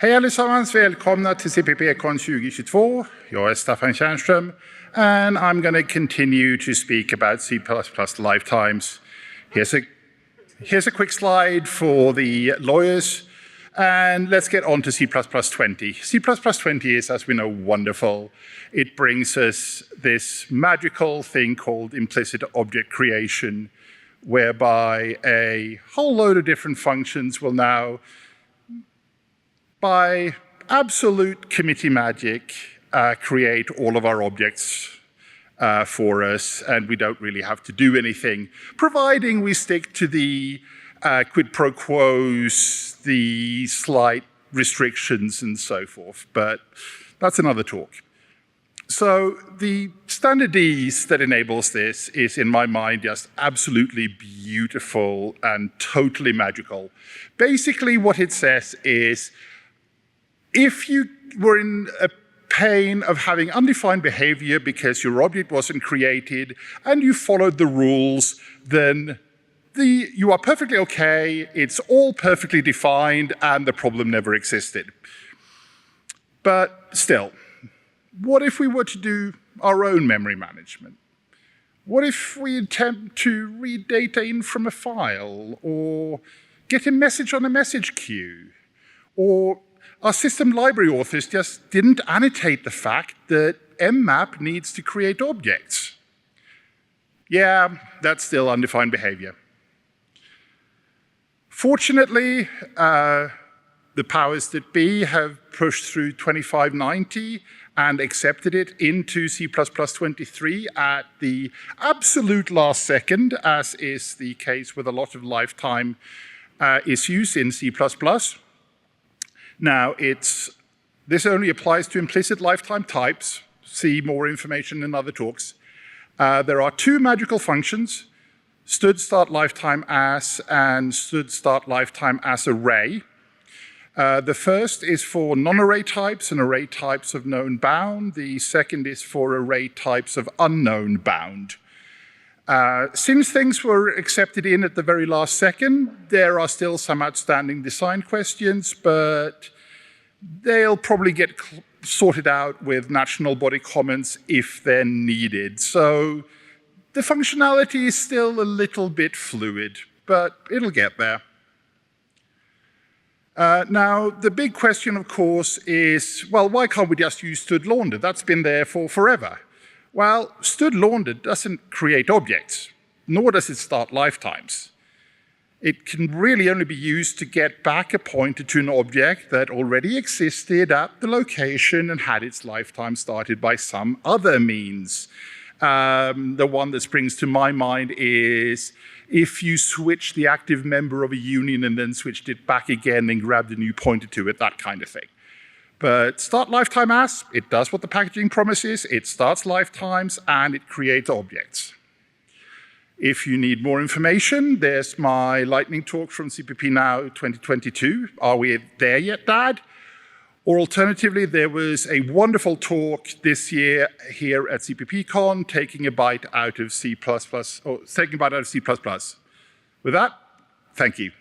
Hej allesammans, välkomna till CppCon 2022. Jag är Staffan Tjernstrom, and I'm going to continue to speak about C++ lifetimes. Here's a quick slide for the lawyers, and let's get on to C++20. C++20 is, as we know, wonderful. It brings us this magical thing called implicit object creation, whereby a whole load of different functions will now, by absolute committee magic, create all of our objects for us, and we don't really have to do anything, providing we stick to the quid pro quos, the slight restrictions, and so forth. But that's another talk. So the standard Ds that enables this is, in my mind, just absolutely beautiful and totally magical. Basically, what it says is, if you were in a pain of having undefined behavior because your object wasn't created and you followed the rules, then you are perfectly okay, it's all perfectly defined, and the problem never existed. But still, what if we were to do our own memory management? What if we attempt to read data in from a file, or get a message on a message queue, or our system library authors just didn't annotate the fact that mmap needs to create objects? Yeah, that's still undefined behavior. Fortunately, the powers that be have pushed through 2590 and accepted it into C++23 at the absolute last second, as is the case with a lot of lifetime issues in C++. Now, this only applies to implicit lifetime types. See more information in other talks. There are two magical functions, stood start lifetime as and stood start lifetime as array. The first is for non-array types and array types of known bound. The second is for array types of unknown bound. Since things were accepted in at the very last second, there are still some outstanding design questions, but they'll probably get sorted out with national body comments if they're needed. So the functionality is still a little bit fluid, but it'll get there. Now, the big question, of course, is, well, why can't we just use stood laundered? That's been there for forever. Well, stood laundered doesn't create objects, nor does it start lifetimes. It can really only be used to get back a pointer to an object that already existed at the location and had its lifetime started by some other means. The one that springs to my mind is if you switch the active member of a union and then switched it back again and grabbed a new pointer to it, that kind of thing. But start lifetime as, it does what the packaging promises, it starts lifetimes and it creates objects. If you need more information, there's my lightning talk from CPP Now 2022. Are we there yet, Dad? Or alternatively, there was a wonderful talk this year here at CppCon, taking a bite out of C++, or taking a bite out of C++. With that, thank you.